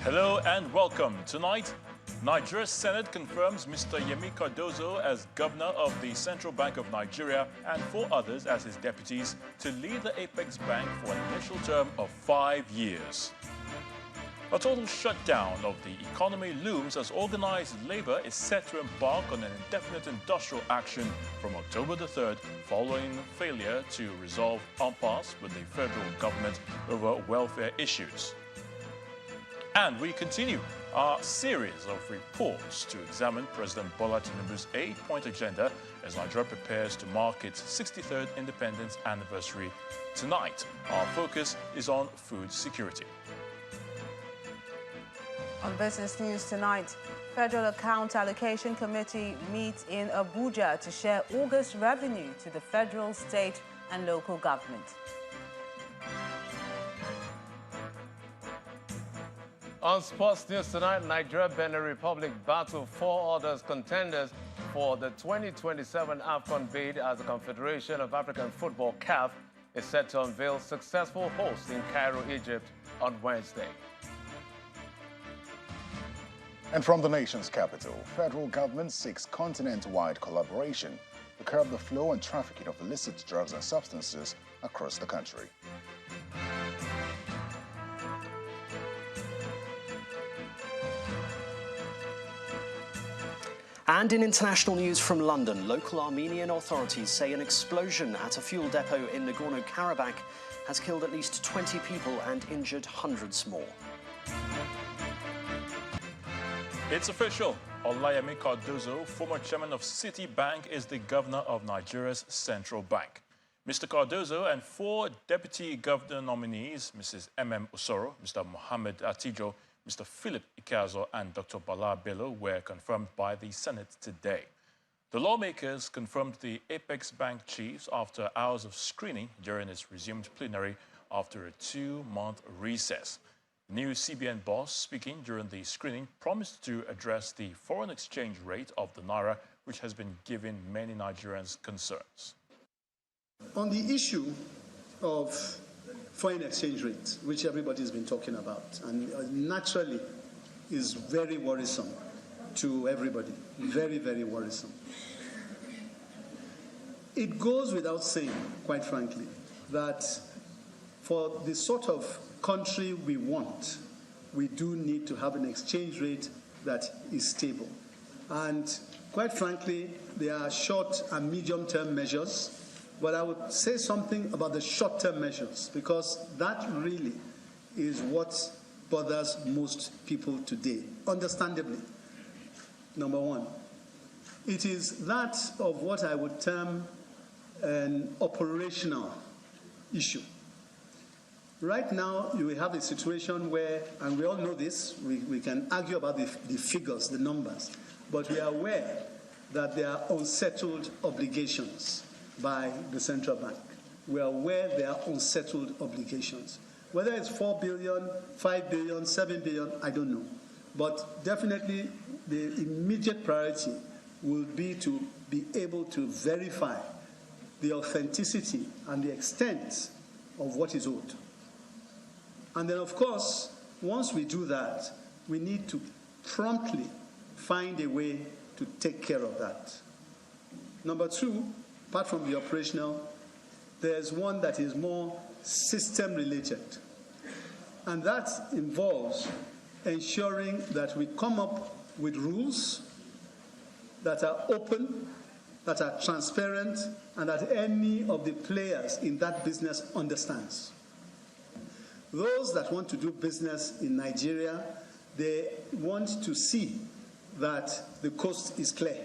Hello and welcome. Tonight, Nigeria's Senate confirms Mr. Yemi Cardozo as governor of the Central Bank of Nigeria and 4 others as his deputies to lead the Apex Bank for an initial term of 5 years. A total shutdown of the economy looms as organized labor is set to embark on an indefinite industrial action from October the 3rd following failure to resolve impasse with the federal government over welfare issues. And we continue our series of reports to examine President Bola Tinubu's 8-point agenda as Nigeria prepares to mark its 63rd independence anniversary tonight. Our focus is on food security. On business news tonight, Federal Account Allocation Committee meets in Abuja to share August revenue to the federal, state and local government. On sports news tonight, Nigeria-Benin Republic battle 4 others contenders for the 2027 AFCON bid as the Confederation of African Football (CAF) is set to unveil successful host in Cairo, Egypt on Wednesday. And from the nation's capital, federal government seeks continent-wide collaboration to curb the flow and trafficking of illicit drugs and substances across the country. And in international news from London, local Armenian authorities say an explosion at a fuel depot in Nagorno-Karabakh has killed at least 20 people and injured hundreds more. It's official. Olayemi Cardozo, former chairman of Citibank, is the governor of Nigeria's central bank. Mr. Cardozo and 4 deputy governor nominees, Mrs. M.M. Osoro, Mr. Mohammed Atijo, Mr. Philip Ikazo and Dr. Bala Bello were confirmed by the Senate today. The lawmakers confirmed the Apex Bank chiefs after hours of screening during its resumed plenary after a 2-month recess. New CBN boss speaking during the screening promised to address the foreign exchange rate of the naira, which has been giving many Nigerians concerns. On the issue of foreign exchange rate, which everybody's been talking about, and naturally is very worrisome to everybody, very, very worrisome. It goes without saying, quite frankly, that for the sort of country we want, we do need to have an exchange rate that is stable. And quite frankly, there are short and medium-term measures. But I would say something about the short-term measures, because that really is what bothers most people today, understandably. Number one, it is that of what I would term an operational issue. Right now, you have a situation where, and we all know this, we can argue about the figures, the numbers, but we are aware that there are unsettled obligations by the central bank. We are aware there are unsettled obligations. Whether it's 4 billion, 5 billion, 7 billion, I don't know. But definitely the immediate priority will be to be able to verify the authenticity and the extent of what is owed. And then, of course, once we do that, we need to promptly find a way to take care of that. Number 2, apart from the operational, there's one that is more system-related. And that involves ensuring that we come up with rules that are open, that are transparent, and that any of the players in that business understands. Those that want to do business in Nigeria, they want to see that the coast is clear.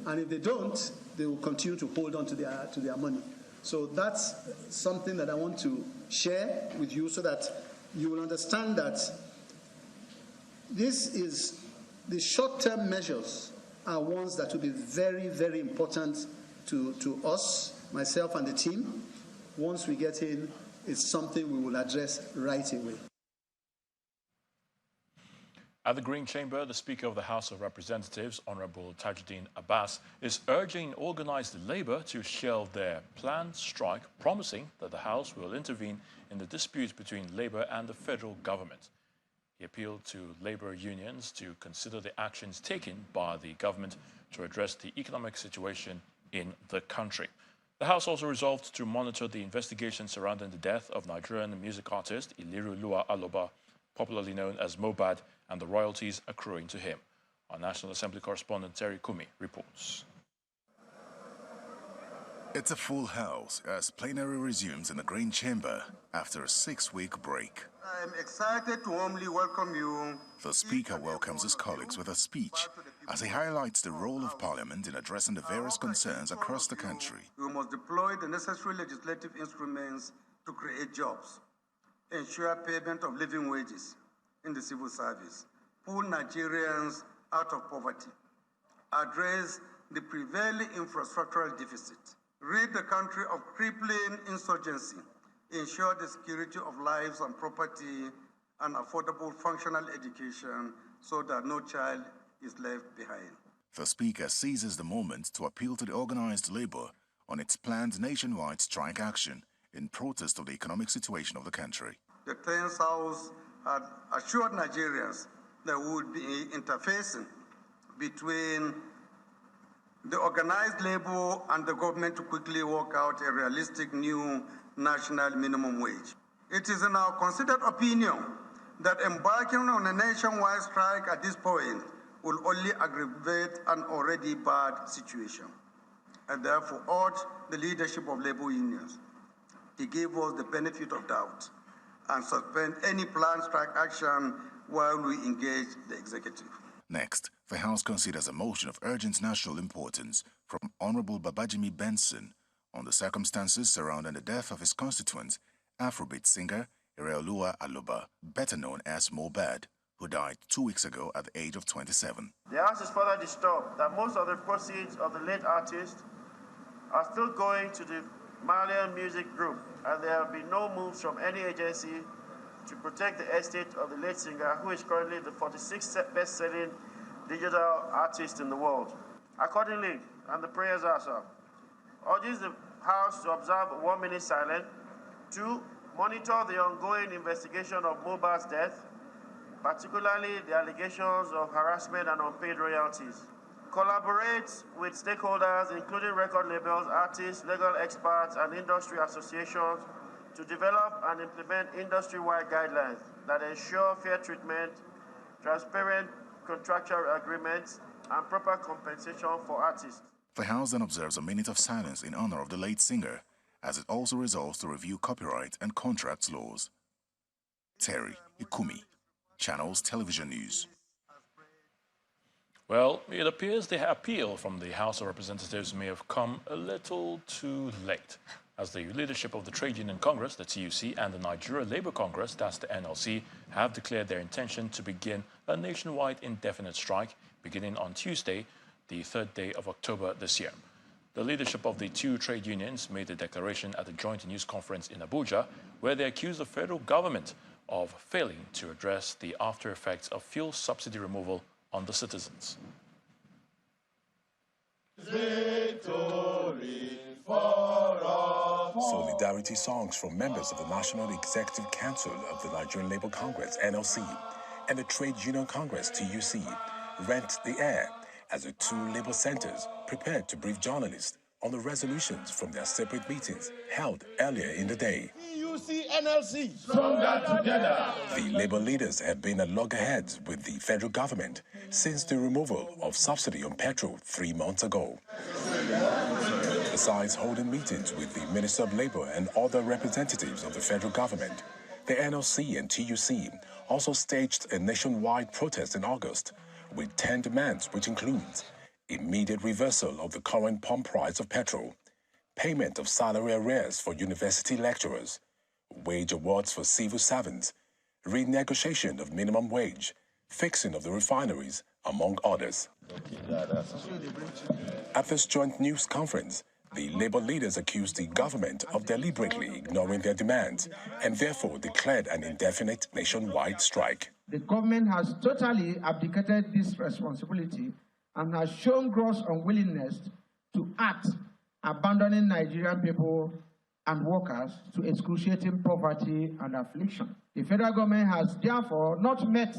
And if they don't, they will continue to hold on to their money. So that's something that I want to share with you so that you will understand that this is the short-term measures are ones that will be very, very important to us, myself and the team. Once we get in, it's something we will address right away. At the Green Chamber, the Speaker of the House of Representatives, Honorable Tajuddin Abbas, is urging organized labor to shelve their planned strike, promising that the House will intervene in the dispute between labor and the federal government. He appealed to labor unions to consider the actions taken by the government to address the economic situation in the country. The House also resolved to monitor the investigation surrounding the death of Nigerian music artist Iliroluwa Aloba, popularly known as Mohbad, and the royalties accruing to him. Our National Assembly correspondent Terry Kumi reports. It's a full house as plenary resumes in the Green Chamber after a 6-week break. I'm excited to warmly welcome you. The Speaker welcomes his colleagues with a speech as he highlights the role of Parliament in addressing the various concerns across the country. We must deploy the necessary legislative instruments to create jobs, ensure payment of living wages in the civil service, pull Nigerians out of poverty, address the prevailing infrastructural deficit, rid the country of crippling insurgency, ensure the security of lives and property, and affordable functional education so that no child is left behind. The Speaker seizes the moment to appeal to the organized labor on its planned nationwide strike action in protest of the economic situation of the country. The 10th House had assured Nigerians there would be interfacing between the organized labor and the government to quickly work out a realistic new national minimum wage. It is in our considered opinion that embarking on a nationwide strike at this point will only aggravate an already bad situation, and therefore urge the leadership of labor unions to give us the benefit of doubt and suspend any planned strike action while we engage the executive. Next, the House considers a motion of urgent national importance from Honorable Babajimi Benson on the circumstances surrounding the death of his constituent, Afrobeat singer Iliroluwa Aloba, better known as Mohbad, who died 2 weeks ago at the age of 27. The House is further disturbed that most of the proceeds of the late artist are still going to the Malian Music Group, and there have been no moves from any agency to protect the estate of the late singer, who is currently the 46th best-selling digital artist in the world. Accordingly, and the prayers are, sir, urges the House to observe 1 minute silence. 2, monitor the ongoing investigation of Mohbad's death, particularly the allegations of harassment and unpaid royalties. Collaborate with stakeholders, including record labels, artists, legal experts, and industry associations to develop and implement industry-wide guidelines that ensure fair treatment, transparent contractual agreements, and proper compensation for artists. The House then observes a minute of silence in honor of the late singer, as it also resolves to review copyright and contracts laws. Terry Ikumi, Channels Television News. Well, it appears the appeal from the House of Representatives may have come a little too late, as the leadership of the Trade Union Congress, the TUC, and the Nigeria Labour Congress, that's the NLC, have declared their intention to begin a nationwide indefinite strike beginning on Tuesday, the 3rd day of October this year. The leadership of the two trade unions made the declaration at a joint news conference in Abuja, where they accused the federal government of failing to address the after effects of fuel subsidy removal on the citizens. Victory for us. Solidarity songs from members of the National Executive Council of the Nigerian Labour Congress, NLC, and the Trade Union Congress, TUC, rent the air as the two labour centres prepared to brief journalists on the resolutions from their separate meetings held earlier in the day. NLC, stronger together. The labour leaders have been at loggerheads with the federal government since the removal of subsidy on petrol 3 months ago. Besides holding meetings with the Minister of Labour and other representatives of the federal government, the NLC and TUC also staged a nationwide protest in August with 10 demands, which includes immediate reversal of the current pump price of petrol, payment of salary arrears for university lecturers, wage awards for civil servants, renegotiation of minimum wage, fixing of the refineries, among others. At this joint news conference, the labour leaders accused the government of deliberately ignoring their demands and therefore declared an indefinite nationwide strike. The government has totally abdicated this responsibility and has shown gross unwillingness to act, abandoning Nigerian people and workers to excruciating poverty and affliction. The federal government has therefore not met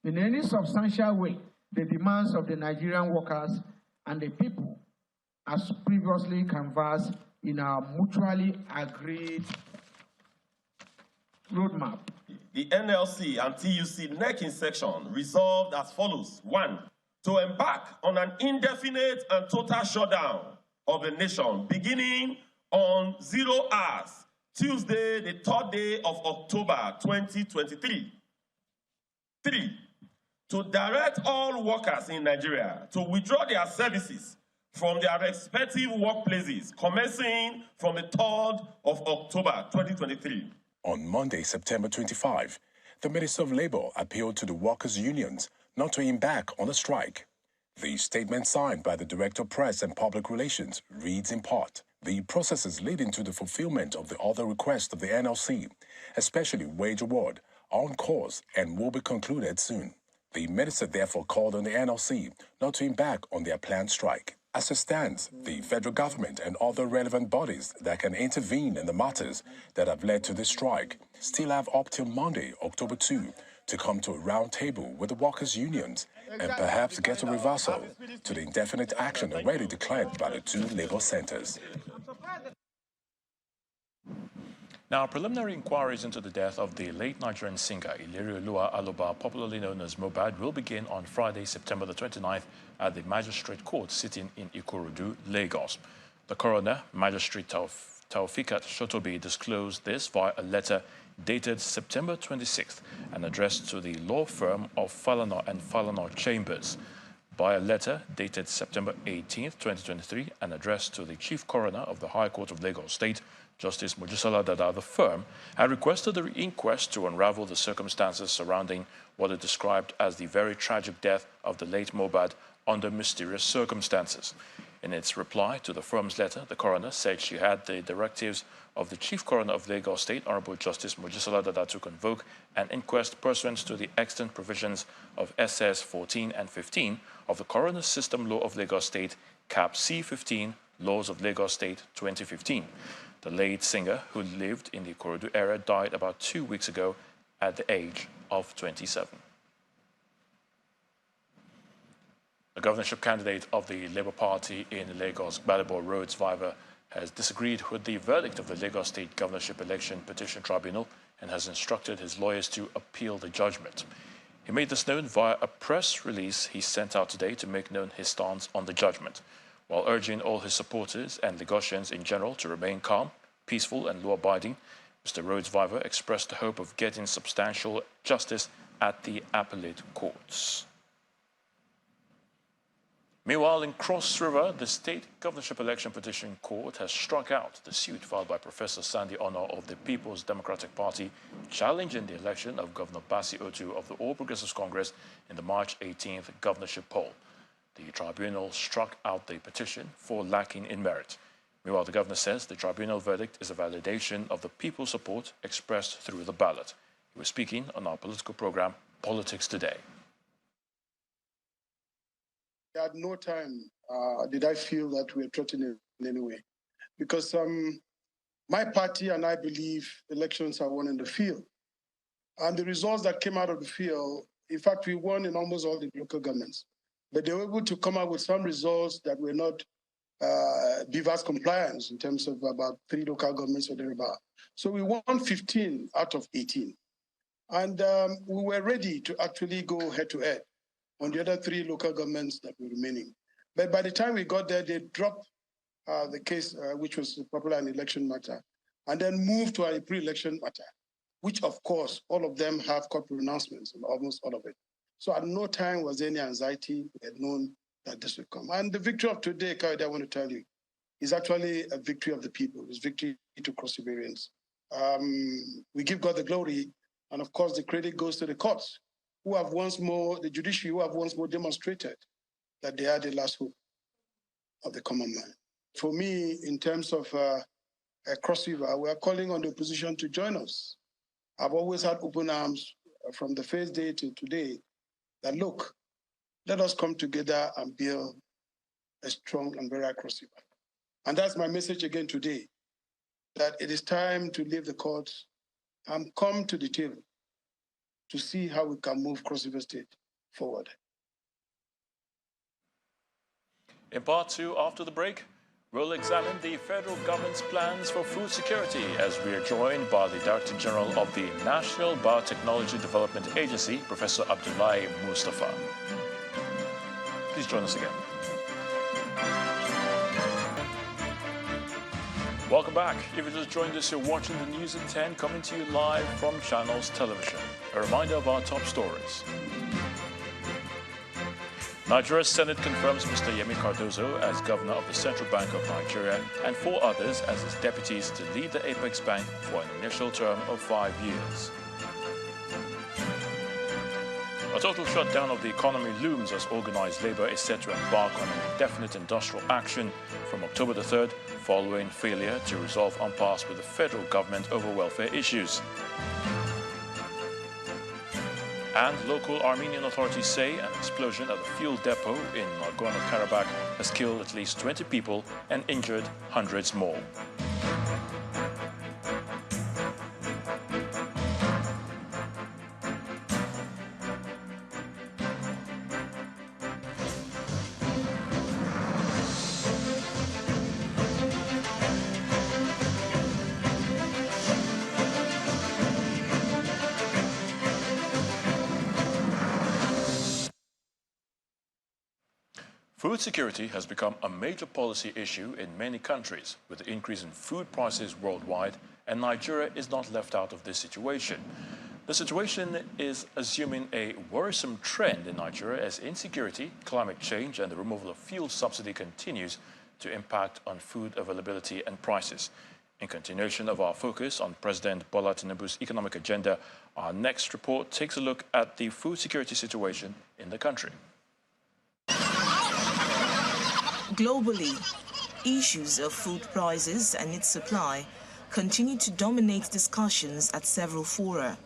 in any substantial way the demands of the Nigerian workers and the people as previously canvassed in our mutually agreed roadmap. The NLC and TUC necking section resolved as follows. 1. To embark on an indefinite and total shutdown of the nation beginning on 0 hours, Tuesday, the 3rd day of October 2023. 3. To direct all workers in Nigeria to withdraw their services from their respective workplaces commencing from the 3rd of October 2023. On Monday, September 25, the Minister of Labour appealed to the workers' unions not to embark on a strike. The statement signed by the Director of Press and Public Relations reads in part, the processes leading to the fulfillment of the other requests of the NLC, especially wage award, are on course and will be concluded soon. The minister therefore called on the NLC not to embark on their planned strike. As it stands, the federal government and other relevant bodies that can intervene in the matters that have led to this strike still have up till Monday, October 2, to come to a round table with the workers' unions and perhaps get a reversal to the indefinite action already declared by the two labor centers. Now, preliminary inquiries into the death of the late Nigerian singer Ilerioluwa Aloba, popularly known as Mohbad, will begin on Friday, September the 29th at the Magistrate Court sitting in Ikorodu, Lagos. The coroner, Magistrate Taufikat Shotobi, disclosed this via a letter dated September 26th and addressed to the law firm of Falana and Falana Chambers. By a letter dated September 18th, 2023 and addressed to the Chief Coroner of the High Court of Lagos State, Justice Mojisola Dada, the firm had requested the inquest to unravel the circumstances surrounding what it described as the very tragic death of the late Mohbad under mysterious circumstances. In its reply to the firm's letter, the coroner said she had the directives of the Chief Coroner of Lagos State, Honorable Justice Mojisola Dada, to convoke an inquest pursuant to the extant provisions of SS 14 and 15 of the Coroner's System Law of Lagos State, Cap C15, Laws of Lagos State 2015. The late singer, who lived in the Ikorodu area, died about 2 weeks ago at the age of 27. The governorship candidate of the Labour Party in Lagos, Gbadebo Rhodes Viva, has disagreed with the verdict of the Lagos State Governorship Election Petition Tribunal and has instructed his lawyers to appeal the judgment. He made this known via a press release he sent out today to make known his stance on the judgment, while urging all his supporters and Lagosians in general to remain calm, peaceful and law-abiding. Mr. Rhodes Viva expressed the hope of getting substantial justice at the appellate courts. Meanwhile, in Cross River, the State Governorship Election Petition Court has struck out the suit filed by Professor Sandy Ono of the People's Democratic Party challenging the election of Governor Basi Otu of the All Progressives Congress in the March 18th governorship poll. The tribunal struck out the petition for lacking in merit. Meanwhile, the governor says the tribunal verdict is a validation of the people's support expressed through the ballot. He was speaking on our political program, Politics Today. At no time did I feel that we were threatened in any way, because my party and I believe elections are won in the field. And the results that came out of the field, in fact, we won in almost all the local governments. But they were able to come out with some results that were not BVAS compliance in terms of about 3 local governments or thereabout. So we won 15 out of 18. And we were ready to actually go head-to-head on the other 3 local governments that were remaining. But by the time we got there, they dropped the case, which was popular an election matter, and then moved to a pre-election matter, which, of course, all of them have court pronouncements, almost all of it. So at no time was there any anxiety. We had known that this would come. And the victory of today, Kayode, I want to tell you, is actually a victory of the people. It's victory to Cross Riverians. We give God the glory, and of course, the credit goes to the courts, who have once more, the judiciary, who have once more demonstrated that they are the last hope of the common man. For me, in terms of Cross River, we are calling on the opposition to join us. I've always had open arms from the first day to today that, look, let us come together and build a strong and very Cross River. And that's my message again today, that it is time to leave the courts and come to the table. to see how we can move Cross River State forward. In part two, after the break, we'll examine the federal government's plans for food security as we are joined by the Director General of the National Biotechnology Development Agency, Professor Abdullahi Mustafa. Please join us again. Welcome back. If you just joined us, you're watching the News at 10 coming to you live from Channels Television. A reminder of our top stories. Nigeria's Senate confirms Mr. Yemi Cardozo as governor of the Central Bank of Nigeria and 4 others as his deputies to lead the Apex Bank for an initial term of 5 years. A total shutdown of the economy looms as organized labor is set to embark on an indefinite industrial action from October the 3rd, following failure to resolve impasse with the federal government over welfare issues. And local Armenian authorities say an explosion at a fuel depot in Nagorno-Karabakh has killed at least 20 people and injured hundreds more. Food security has become a major policy issue in many countries, with the increase in food prices worldwide, and Nigeria is not left out of this situation. The situation is assuming a worrisome trend in Nigeria as insecurity, climate change, and the removal of fuel subsidy continues to impact on food availability and prices. In continuation of our focus on President Bola Tinubu's economic agenda, our next report takes a look at the food security situation in the country. Globally, issues of food prices and its supply continue to dominate discussions at several fora.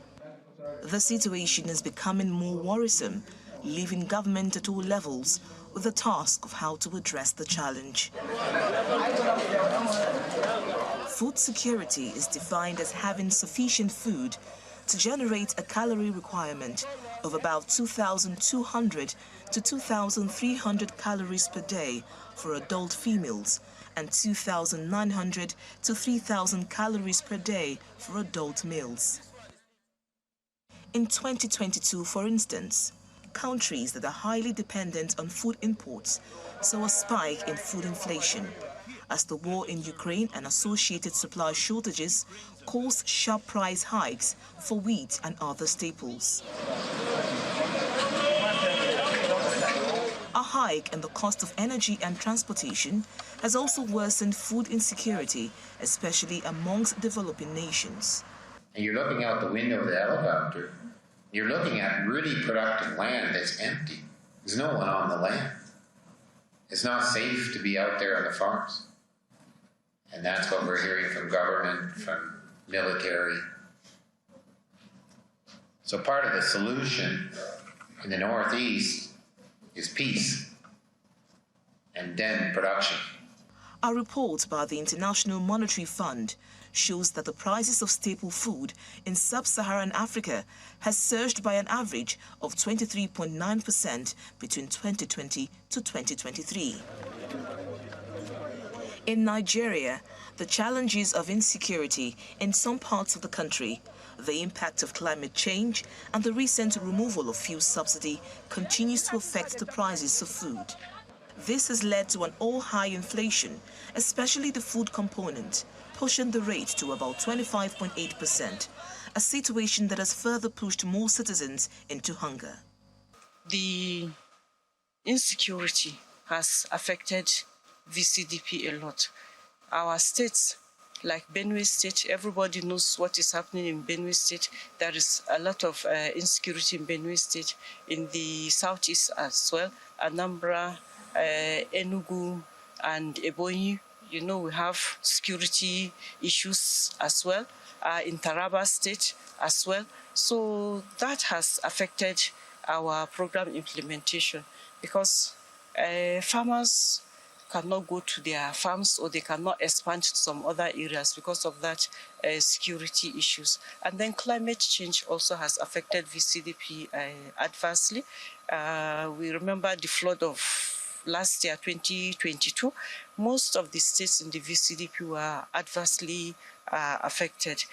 The situation is becoming more worrisome, leaving government at all levels with the task of how to address the challenge. Food security is defined as having sufficient food to generate a calorie requirement of about 2,200 to 2,300 calories per day for adult females and 2,900 to 3,000 calories per day for adult males. In 2022, for instance, countries that are highly dependent on food imports saw a spike in food inflation as the war in Ukraine and associated supply shortages caused sharp price hikes for wheat and other staples. A hike in the cost of energy and transportation has also worsened food insecurity, especially amongst developing nations. And you're looking out the window of the helicopter, you're looking at really productive land that's empty. There's no one on the land. It's not safe to be out there on the farms. And that's what we're hearing from government, from military. So part of the solution in the Northeast is peace and then production. A report by the International Monetary Fund shows that the prices of staple food in sub-Saharan Africa has surged by an average of 23.9% between 2020 to 2023. In Nigeria, the challenges of insecurity in some parts of the country, the impact of climate change, and the recent removal of fuel subsidy continues to affect the prices of food. This has led to an all-high inflation, especially the food component, pushing the rate to about 25.8%, a situation that has further pushed more citizens into hunger. The insecurity has affected VCDP a lot. Our states, like Benue State, everybody knows what is happening in Benue State. There is a lot of insecurity in Benue State, in the southeast as well, Anambra, Enugu, and Ebonyi. You know, we have security issues as well, in Taraba State as well. So that has affected our program implementation because farmers cannot go to their farms or they cannot expand to some other areas because of that security issues. And then climate change also has affected VCDP adversely. We remember the flood of last year, 2022. Most of the states in the VCDP were adversely affected.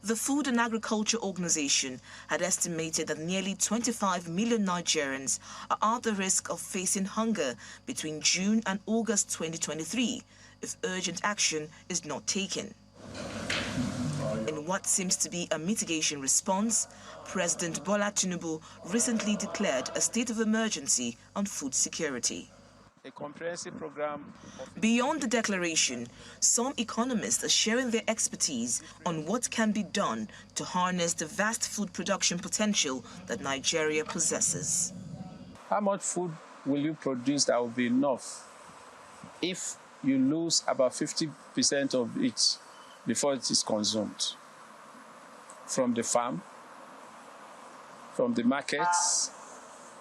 The Food and Agriculture Organization had estimated that nearly 25 million Nigerians are at the risk of facing hunger between June and August 2023 if urgent action is not taken. In what seems to be a mitigation response, President Bola Tinubu recently declared a state of emergency on food security. A comprehensive program. Beyond the declaration, some economists are sharing their expertise on what can be done to harness the vast food production potential that Nigeria possesses. How much food will you produce that will be enough if you lose about 50% of it before it is consumed? From the farm, from the markets,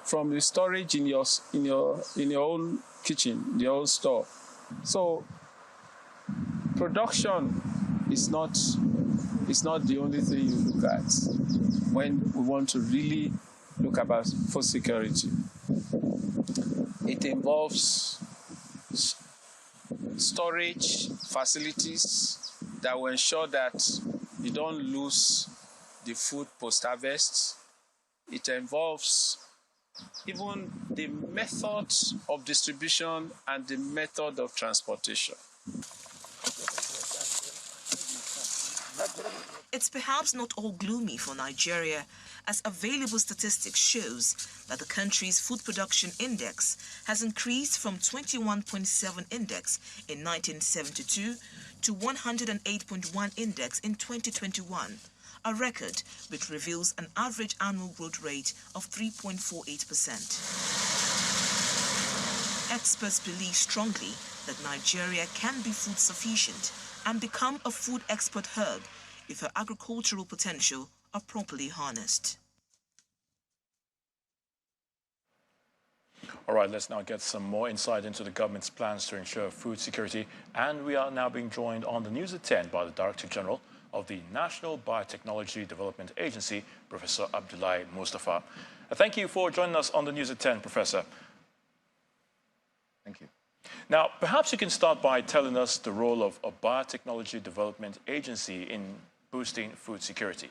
from the storage in your own kitchen, your own store. So production is not the only thing you look at when we want to really look about food security. It involves storage facilities that will ensure that you don't lose the food post-harvest. It involves even the method of distribution and the method of transportation. It's perhaps not all gloomy for Nigeria, as available statistics shows that the country's food production index has increased from 21.7 index in 1972 to 108.1 index in 2021, a record which reveals an average annual growth rate of 3.48%. Experts believe strongly that Nigeria can be food sufficient and become a food export hub if her agricultural potential are properly harnessed. All right, let's now get some more insight into the government's plans to ensure food security. And we are now being joined on the News at 10 by the Director General of the National Biotechnology Development Agency, Professor Abdullahi Mustafa. Thank you for joining us on the News at 10, Professor. Thank you. Now, perhaps you can start by telling us the role of a biotechnology development agency in boosting food security.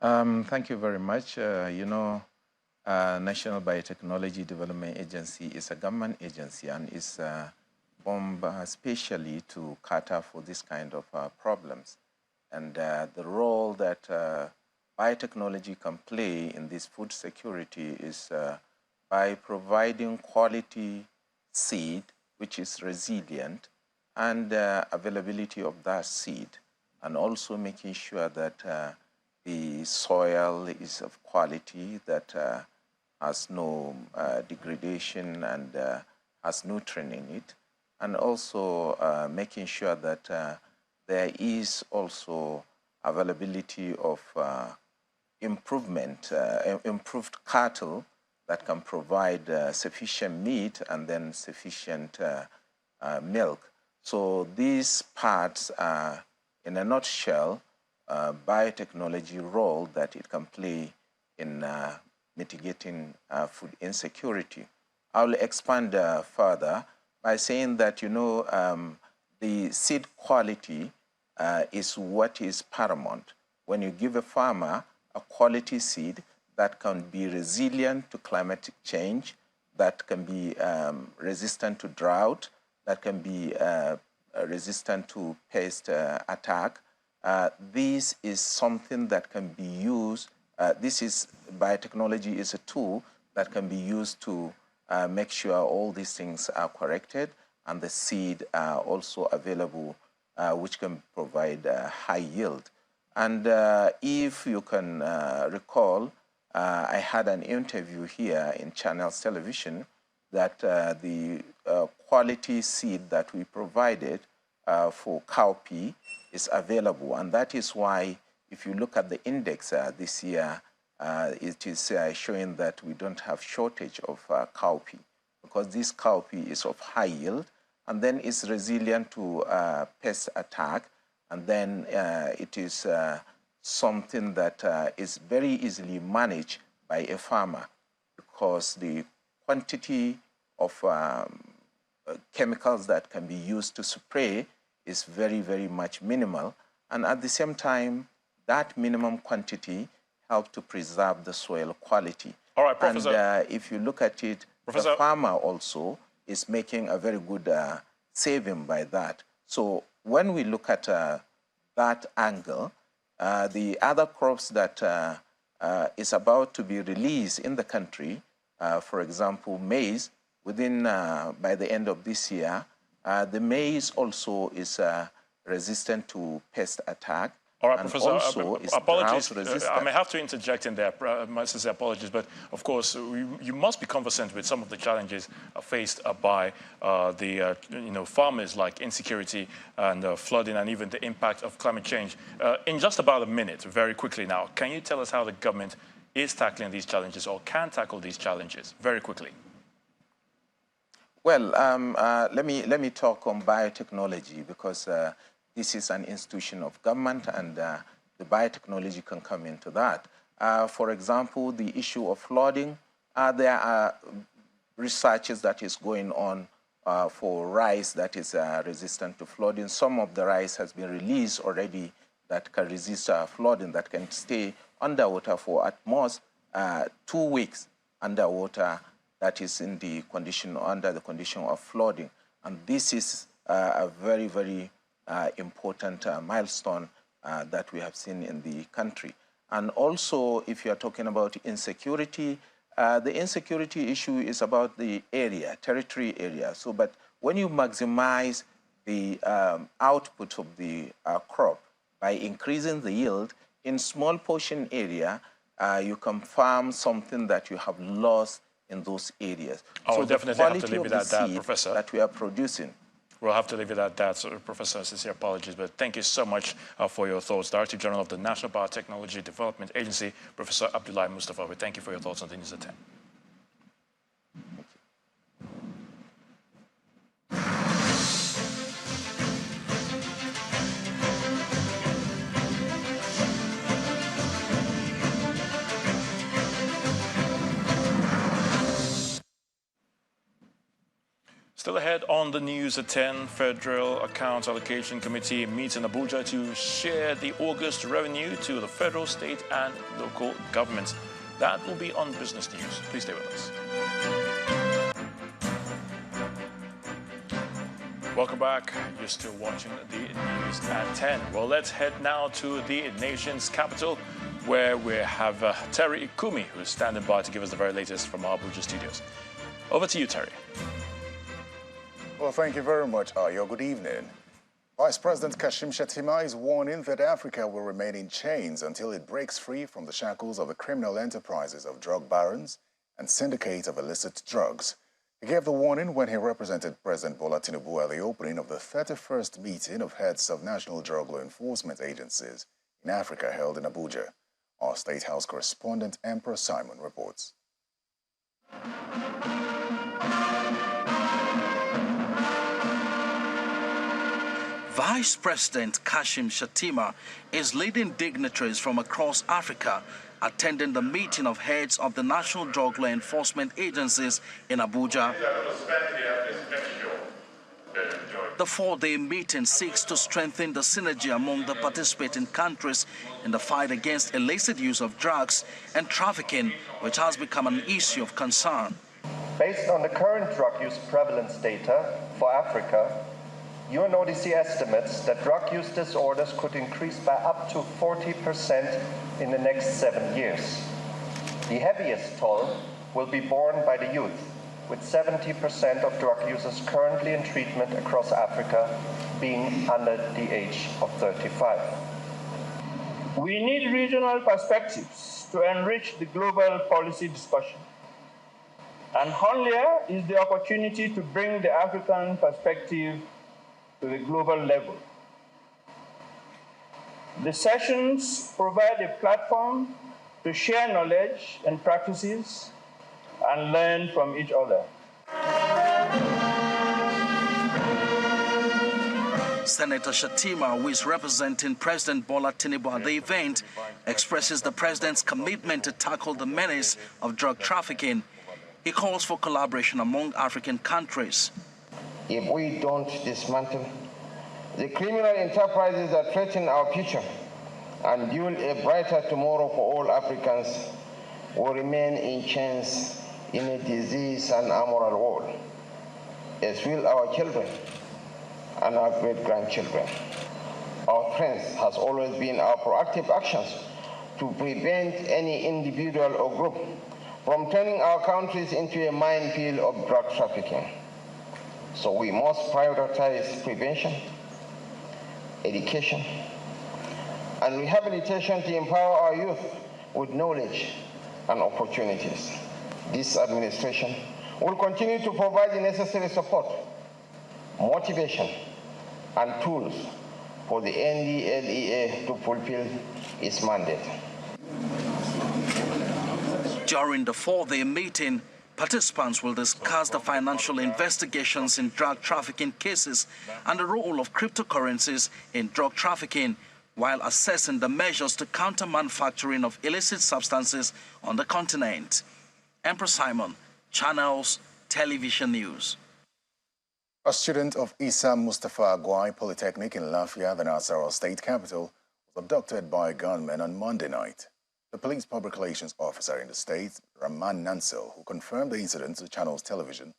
Thank you very much. National Biotechnology Development Agency is a government agency and is formed specially to cater for this kind of problems. And the role that biotechnology can play in this food security is by providing quality seed, which is resilient, and availability of that seed, and also making sure that the soil is of quality, that has no degradation and has nutrient in it, and also making sure that there is also availability of improved cattle that can provide sufficient meat and then sufficient milk. So these parts are, in a nutshell, biotechnology role that it can play in mitigating food insecurity. I'll expand further by saying that, the seed quality is what is paramount. When you give a farmer a quality seed that can be resilient to climatic change, that can be resistant to drought, that can be resistant to pest attack, this is something that can be used. Biotechnology is a tool that can be used to make sure all these things are corrected and the seed are also available, which can provide high yield. And if you can recall, I had an interview here in Channels Television that the quality seed that we provided for cowpea is available. And that is why, if you look at the index this year, it is showing that we don't have shortage of cowpea, because this cowpea is of high yield, and then it's resilient to pest attack, and then it is something that is very easily managed by a farmer, because the quantity of chemicals that can be used to spray is very, very much minimal. And at the same time, that minimum quantity helps to preserve the soil quality. All right, Professor. And if you look at it, Professor, the farmer also is making a very good saving by that. So when we look at that angle, the other crops that is about to be released in the country, for example, maize, within by the end of this year, the maize also is resistant to pest attack. All right, and Professor, also apologies. resistant. I may have to interject in there, my sincere apologies, but of course, you must be conversant with some of the challenges faced by the farmers, like insecurity and flooding, and even the impact of climate change. In just about a minute, very quickly now, can you tell us how the government is tackling these challenges or can tackle these challenges very quickly? Well, let me talk on biotechnology, because this is an institution of government, and the biotechnology can come into that. For example, the issue of flooding, there are researches that is going on for rice that is resistant to flooding. Some of the rice has been released already that can resist flooding, that can stay underwater for at most 2 weeks underwater, that is in the condition, under the condition of flooding. And this is a very, very important milestone that we have seen in the country. And also, if you are talking about insecurity, the insecurity issue is about the area, territory area. So, but when you maximize the output of the crop by increasing the yield in small portion area, you can farm something that you have lost in those areas. Oh, so definitely have to leave it at that, Professor. That we are producing. We'll have to leave it at that, so, Professor. Sincere apologies, but thank you so much for your thoughts. Director General of the National Biotechnology Development Agency, Professor Abdullahi Mustafa. We thank you for your thoughts on the News at 10. Still ahead on the News at 10, Federal Accounts Allocation Committee meets in Abuja to share the August revenue to the federal, state, and local governments. That will be on Business News. Please stay with us. Welcome back. You're still watching the News at 10. Well, let's head now to the nation's capital, where we have Terry Ikumi, who's standing by to give us the very latest from our Abuja studios. Over to you, Terry. Well, thank you very much, Ayo. Good evening. Vice President Kashim Shettima is warning that Africa will remain in chains until it breaks free from the shackles of the criminal enterprises of drug barons and syndicates of illicit drugs. He gave the warning when he represented President Bola Tinubu at the opening of the 31st meeting of heads of national drug law enforcement agencies in Africa held in Abuja. Our State House correspondent, Emperor Simon, reports. Vice President Kashim Shettima is leading dignitaries from across Africa attending the meeting of heads of the national drug law enforcement agencies in Abuja. The 4-day meeting seeks to strengthen the synergy among the participating countries in the fight against illicit use of drugs and trafficking, which has become an issue of concern. Based on the current drug use prevalence data for Africa, UNODC estimates that drug use disorders could increase by up to 40% in the next 7 years. The heaviest toll will be borne by the youth, with 70% of drug users currently in treatment across Africa being under the age of 35. We need regional perspectives to enrich the global policy discussion. And Honlia is the opportunity to bring the African perspective to the global level. The sessions provide a platform to share knowledge and practices and learn from each other. Senator Shatima, who is representing President Bola Tinubu at the event, expresses the president's commitment to tackle the menace of drug trafficking. He calls for collaboration among African countries. If we don't dismantle the criminal enterprises that threaten our future and build a brighter tomorrow for all Africans, will remain in chains in a disease and amoral world, as will our children and our great-grandchildren. Our strength has always been our proactive actions to prevent any individual or group from turning our countries into a minefield of drug trafficking. So we must prioritize prevention, education, and rehabilitation to empower our youth with knowledge and opportunities. This administration will continue to provide the necessary support, motivation, and tools for the NDLEA to fulfill its mandate. During the four-day meeting, participants will discuss the financial investigations in drug trafficking cases and the role of cryptocurrencies in drug trafficking, while assessing the measures to counter manufacturing of illicit substances on the continent. Emperor Simon, Channels Television News. A student of Isa Mustafa Agwai Polytechnic in Lafia, the Nasarawa state capital, was abducted by gunmen on Monday night. The police public relations officer in the state, Rahman Nansel, who confirmed the incident to Channels Television,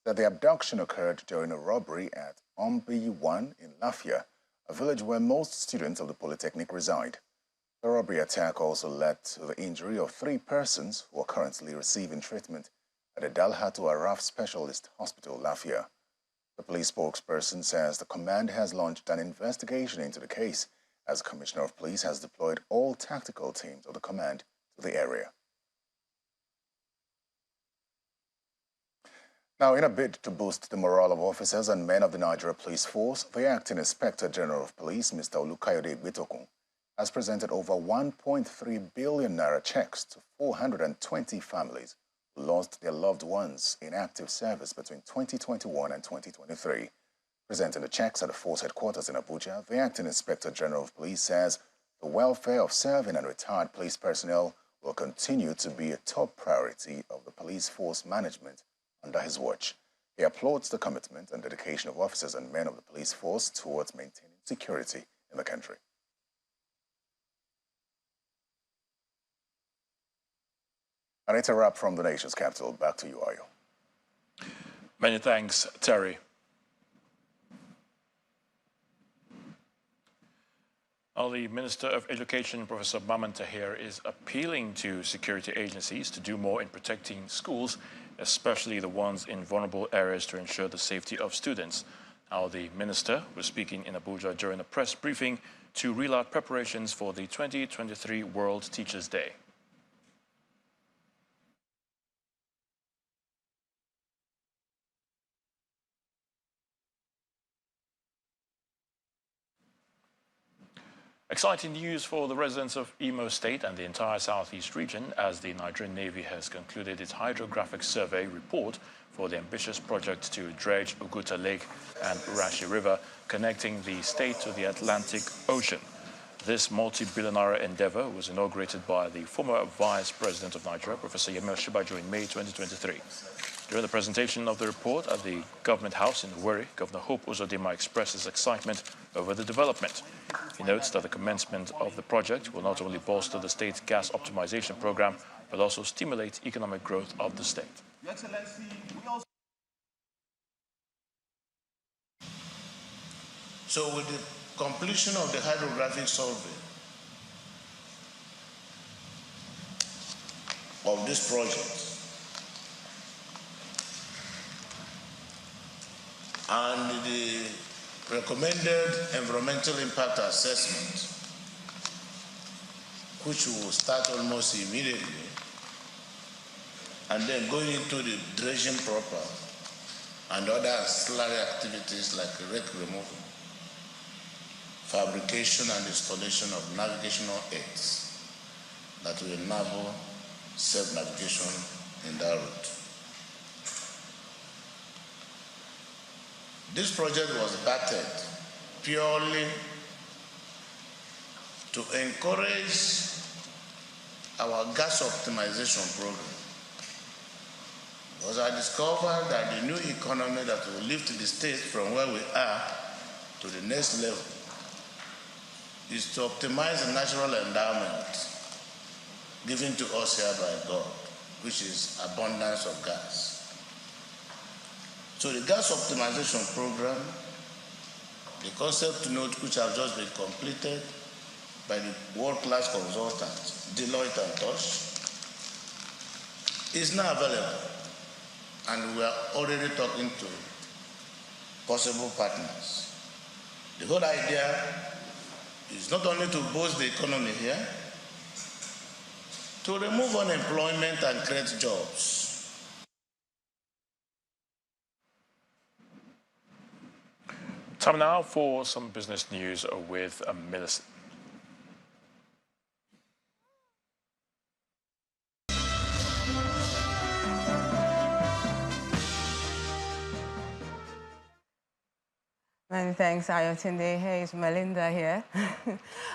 said the abduction occurred during a robbery at Ombi 1 in Lafia, a village where most students of the Polytechnic reside. The robbery attack also led to the injury of 3 persons who are currently receiving treatment at the Dalhatu Araf Specialist Hospital, Lafia. The police spokesperson says the command has launched an investigation into the case, as Commissioner of Police has deployed all tactical teams of the command to the area. Now, in a bid to boost the morale of officers and men of the Nigeria Police Force, the Acting Inspector General of Police, Mr. Olukayode Igbitokun, has presented over 1.3 billion naira checks to 420 families who lost their loved ones in active service between 2021 and 2023. Presenting the checks at the force headquarters in Abuja, the Acting Inspector General of Police says the welfare of serving and retired police personnel will continue to be a top priority of the police force management under his watch. He applauds the commitment and dedication of officers and men of the police force towards maintaining security in the country. And it's a wrap from the nation's capital. Back to you, Ayo. Many thanks, Terry. Well, the Minister of Education, Professor Maman Tahir, is appealing to security agencies to do more in protecting schools, especially the ones in vulnerable areas, to ensure the safety of students. Now, the Minister was speaking in Abuja during a press briefing to reel out preparations for the 2023 World Teachers' Day. Exciting news for the residents of Imo State and the entire southeast region, as the Nigerian Navy has concluded its hydrographic survey report for the ambitious project to dredge Oguta Lake and Urashi River, connecting the state to the Atlantic Ocean. This multi-billion-naira endeavor was inaugurated by the former Vice President of Nigeria, Professor Yemi Osinbajo, in May 2023. During the presentation of the report at the Government House in Owerri, Governor Hope Uzodinma expressed his excitement over the development. He notes that the commencement of the project will not only bolster the state's gas optimization program, but also stimulate economic growth of the state. Your Excellency, we also... So with the completion of the hydrographic survey of this project, and the recommended environmental impact assessment, which will start almost immediately, and then going into the dredging proper and other ancillary activities like wreck removal, fabrication and installation of navigational aids that will enable safe navigation in that route. This project was battered purely to encourage our gas optimization program. Because I discovered that the new economy that will lift the state from where we are to the next level is to optimize the natural endowment given to us here by God, which is abundance of gas. So the gas optimization program, the concept note which have just been completed by the world-class consultants, Deloitte and Touch, is now available. And we are already talking to possible partners. The whole idea is not only to boost the economy here, to remove unemployment and create jobs. Time now for some business news with Millicent. Many thanks, Ayotunde. Hey, it's Melinda here.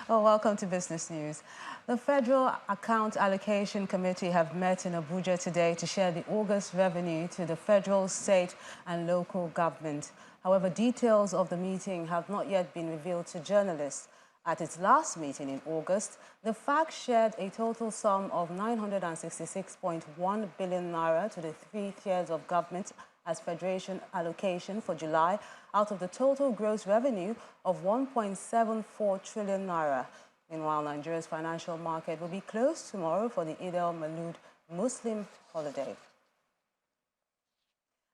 Well, welcome to Business News. The Federal Account Allocation Committee have met in Abuja today to share the August revenue to the federal, state and local government. However, details of the meeting have not yet been revealed to journalists. At its last meeting in August, the FAC shared a total sum of 966.1 billion naira to the 3 tiers of government as federation allocation for July out of the total gross revenue of 1.74 trillion naira. Meanwhile, Nigeria's financial market will be closed tomorrow for the Eid al-Maulud Muslim holiday.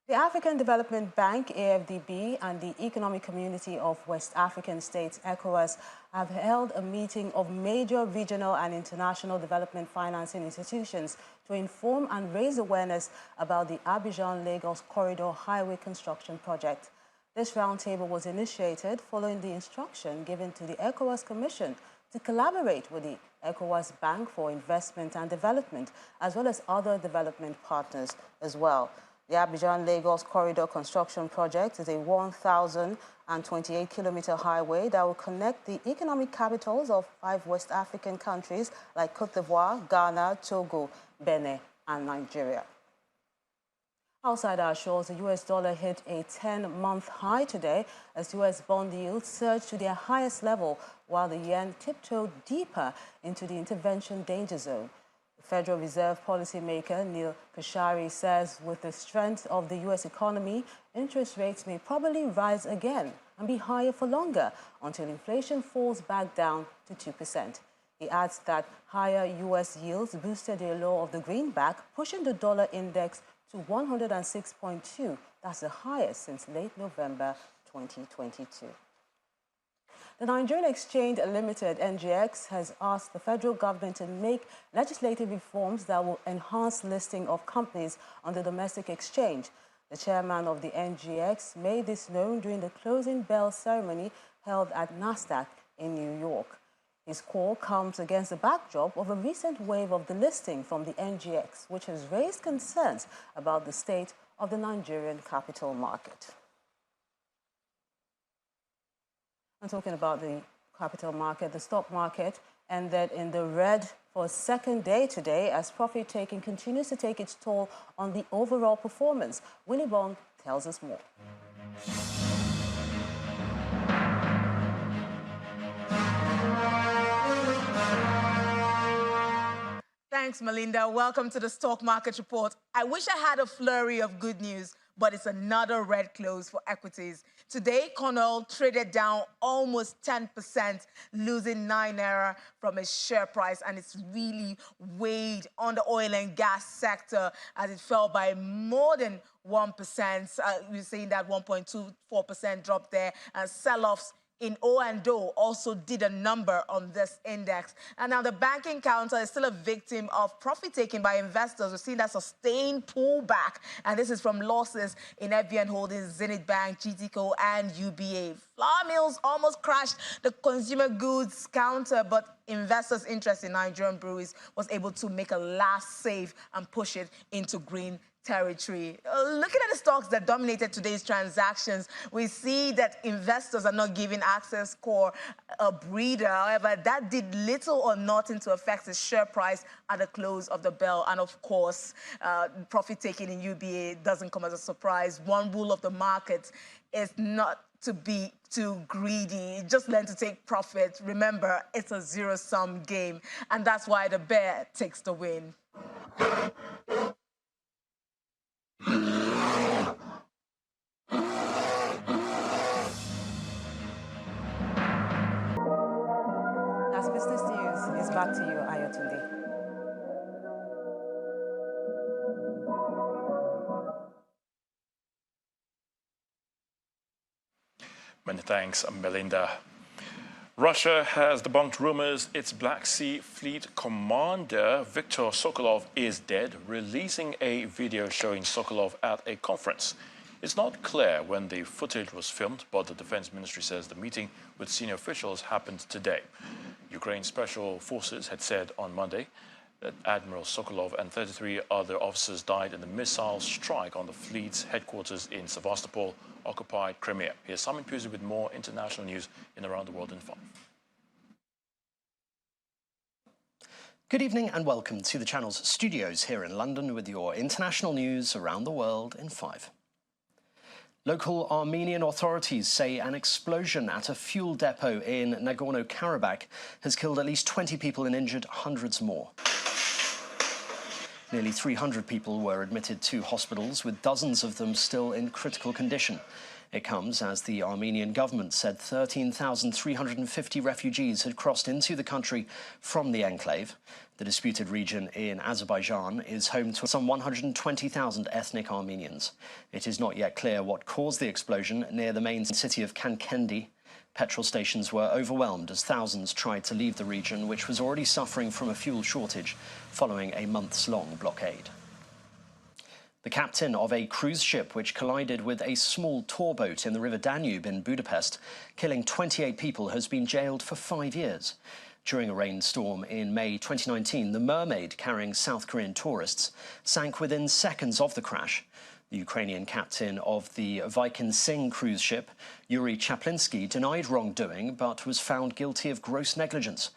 The African Development Bank, AFDB, and the Economic Community of West African States, ECOWAS, have held a meeting of major regional and international development financing institutions to inform and raise awareness about the Abidjan-Lagos Corridor Highway Construction Project. This roundtable was initiated following the instruction given to the ECOWAS Commission to collaborate with the ECOWAS Bank for Investment and Development, as well as other development partners as well. The Abidjan-Lagos Corridor Construction Project is a 1,028-kilometer highway that will connect the economic capitals of 5 West African countries like Côte d'Ivoire, Ghana, Togo, Benin, and Nigeria. Outside our shores, the US dollar hit a 10-month high today as US bond yields surged to their highest level, while the yen tiptoed deeper into the intervention danger zone. Federal Reserve policymaker Neil Kashari says with the strength of the U.S. economy, interest rates may probably rise again and be higher for longer until inflation falls back down to 2%. He adds that higher U.S. yields boosted the allure of the greenback, pushing the dollar index to 106.2. That's the highest since late November 2022. The Nigerian Exchange Limited, NGX, has asked the federal government to make legislative reforms that will enhance listing of companies on the domestic exchange. The chairman of the NGX made this known during the closing bell ceremony held at NASDAQ in New York. His call comes against the backdrop of a recent wave of delisting from the NGX, which has raised concerns about the state of the Nigerian capital market. I'm talking about the capital market. The stock market ended in the red for a second day today as profit-taking continues to take its toll on the overall performance. Willie Bond tells us more. Thanks, Melinda. Welcome to the Stock Market Report. I wish I had a flurry of good news, but it's another red close for equities. Today, corn oil traded down almost 10%, losing 9 naira from its share price, and it's really weighed on the oil and gas sector as it fell by more than 1%. We're seeing that 1.24% drop there, and sell-offs in O&O also did a number on this index. And now the banking counter is still a victim of profit-taking by investors. We've seen that sustained pullback, and this is from losses in FBN Holdings, Zenith Bank, GTCO, and UBA. Flour mills almost crashed the consumer goods counter, but investors' interest in Nigerian breweries was able to make a last save and push it into green territory. Looking at the stocks that dominated today's transactions, we see that investors are not giving Access Core a breather. However, that did little or nothing to affect its share price at the close of the bell. And of course, profit taking in UBA doesn't come as a surprise. One rule of the market is not to be too greedy. Just learn to take profit. Remember, it's a zero-sum game. And that's why the bear takes the win. That's business news. It's back to you, Ayotunde. Many thanks, Melinda. Russia has debunked rumors its Black Sea Fleet commander, Viktor Sokolov, is dead, releasing a video showing Sokolov at a conference. It's not clear when the footage was filmed, but the Defense Ministry says the meeting with senior officials happened today. Ukraine's special forces had said on Monday that Admiral Sokolov and 33 other officers died in the missile strike on the fleet's headquarters in Sevastopol, occupied Crimea. Here's Simon Pusey with more international news in Around the World in 5. Good evening and welcome to the channel's studios here in London with your international news around the world in 5. Local Armenian authorities say an explosion at a fuel depot in Nagorno-Karabakh has killed at least 20 people and injured hundreds more. Nearly 300 people were admitted to hospitals, with dozens of them still in critical condition. It comes as the Armenian government said 13,350 refugees had crossed into the country from the enclave. The disputed region in Azerbaijan is home to some 120,000 ethnic Armenians. It is not yet clear what caused the explosion near the main city of Kankendi. Petrol stations were overwhelmed as thousands tried to leave the region, which was already suffering from a fuel shortage following a months-long blockade. The captain of a cruise ship which collided with a small tour boat in the River Danube in Budapest, killing 28 people, has been jailed for 5 years. During a rainstorm in May 2019, the Mermaid, carrying South Korean tourists, sank within seconds of the crash. The Ukrainian captain of the Viking Sing cruise ship, Yuri Chaplinsky, denied wrongdoing but was found guilty of gross negligence.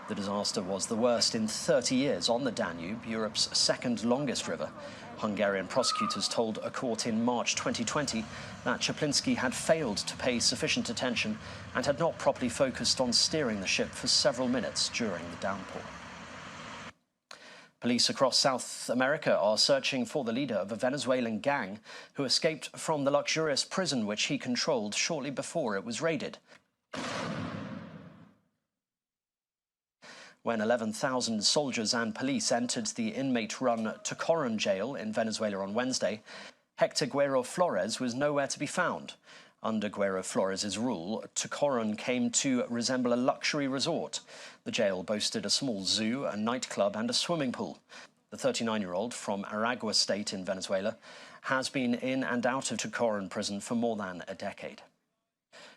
The disaster was the worst in 30 years on the Danube, Europe's second longest river. Hungarian prosecutors told a court in March 2020 that Chaplinsky had failed to pay sufficient attention and had not properly focused on steering the ship for several minutes during the downpour. Police across South America are searching for the leader of a Venezuelan gang who escaped from the luxurious prison which he controlled shortly before it was raided. When 11,000 soldiers and police entered the inmate-run Tocoron jail in Venezuela on Wednesday, Hector Guerrero Flores was nowhere to be found. Under Guerrero Flores' rule, Tocoron came to resemble a luxury resort. The jail boasted a small zoo, a nightclub and a swimming pool. The 39-year-old from Aragua state in Venezuela has been in and out of Tocoron prison for more than a decade.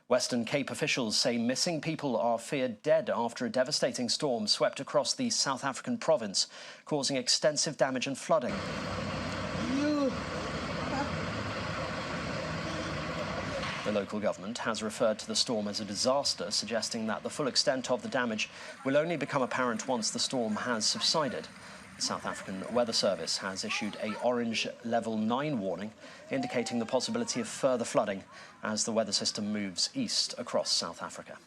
Western Cape officials say missing people are feared dead after a devastating storm swept across the South African province, causing extensive damage and flooding. The local government has referred to the storm as a disaster, suggesting that the full extent of the damage will only become apparent once the storm has subsided. The South African Weather Service has issued an orange level 9 warning, indicating the possibility of further flooding as the weather system moves east across South Africa.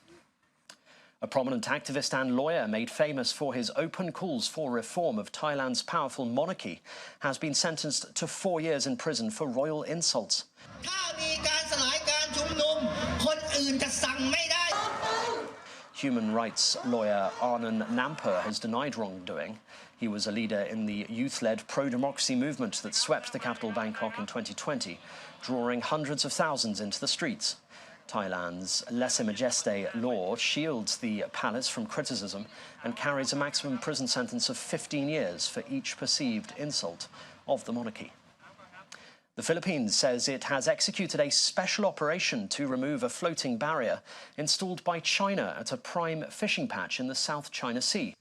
A prominent activist and lawyer made famous for his open calls for reform of Thailand's powerful monarchy has been sentenced to 4 years in prison for royal insults. Human rights lawyer Arnon Nampur has denied wrongdoing. He was a leader in the youth-led pro-democracy movement that swept the capital Bangkok in 2020, drawing hundreds of thousands into the streets. Thailand's lèse-majesté law shields the palace from criticism and carries a maximum prison sentence of 15 years for each perceived insult of the monarchy. The Philippines says it has executed a special operation to remove a floating barrier installed by China at a prime fishing patch in the South China Sea.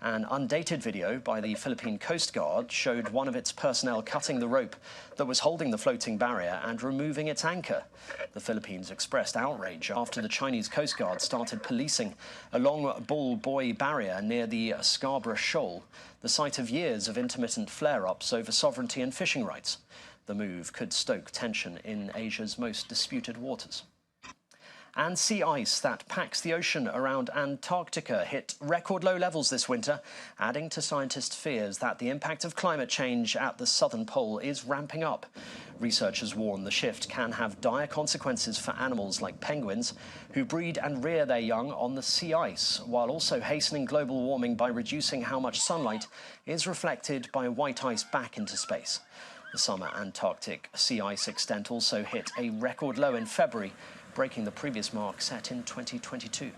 An undated video by the Philippine Coast Guard showed one of its personnel cutting the rope that was holding the floating barrier and removing its anchor. The Philippines expressed outrage after the Chinese Coast Guard started policing a long bull buoy barrier near the Scarborough Shoal, the site of years of intermittent flare-ups over sovereignty and fishing rights. The move could stoke tension in Asia's most disputed waters. And sea ice that packs the ocean around Antarctica hit record low levels this winter, adding to scientists' fears that the impact of climate change at the southern pole is ramping up. Researchers warn the shift can have dire consequences for animals like penguins, who breed and rear their young on the sea ice, while also hastening global warming by reducing how much sunlight is reflected by white ice back into space. The summer Antarctic sea ice extent also hit a record low in February, breaking the previous mark set in 2022.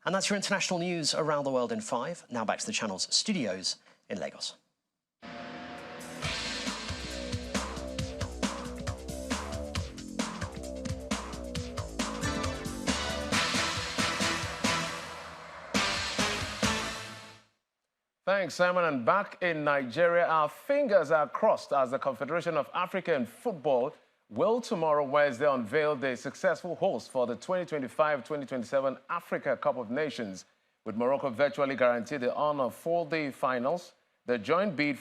And that's your international news around the world in 5. Now back to the channel's studios in Lagos. Thanks, Simon. And back in Nigeria, our fingers are crossed as the Confederation of African Football will tomorrow, Wednesday, unveil the successful host for the 2025-2027 Africa Cup of Nations, with Morocco virtually guaranteed the honor for the finals. The joint bid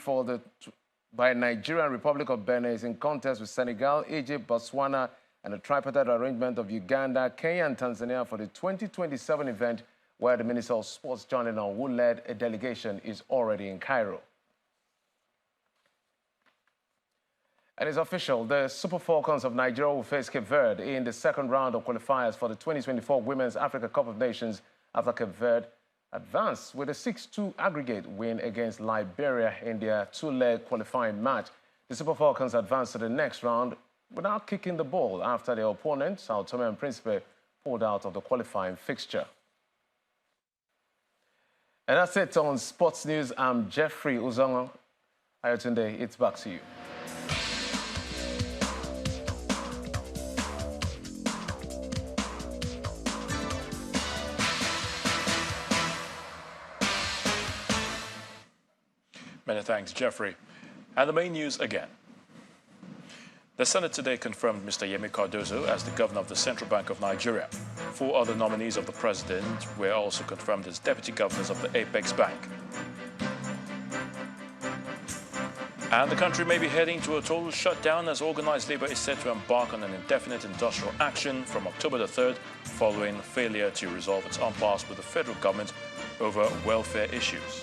by Nigeria and Republic of Benin is in contest with Senegal, Egypt, Botswana, and a tripartite arrangement of Uganda, Kenya, and Tanzania for the 2027 event, where the Minister of Sports, John Lennon, who led a delegation, is already in Cairo. And it's official, the Super Falcons of Nigeria will face Cape Verde in the second round of qualifiers for the 2024 Women's Africa Cup of Nations after Cape Verde advanced with a 6-2 aggregate win against Liberia in their two-leg qualifying match. The Super Falcons advanced to the next round without kicking the ball after their opponent, Sao Tome and Principe, pulled out of the qualifying fixture. And that's it on Sports News. I'm Jeffrey Uzongo. Ayotunde, it's back to you. Many thanks, Jeffrey. And the main news again. The Senate today confirmed Mr. Yemi Cardozo as the governor of the Central Bank of Nigeria. 4 other nominees of the president were also confirmed as deputy governors of the Apex Bank. And the country may be heading to a total shutdown as organized labor is set to embark on an indefinite industrial action from October the 3rd, following failure to resolve its impasse with the federal government over welfare issues.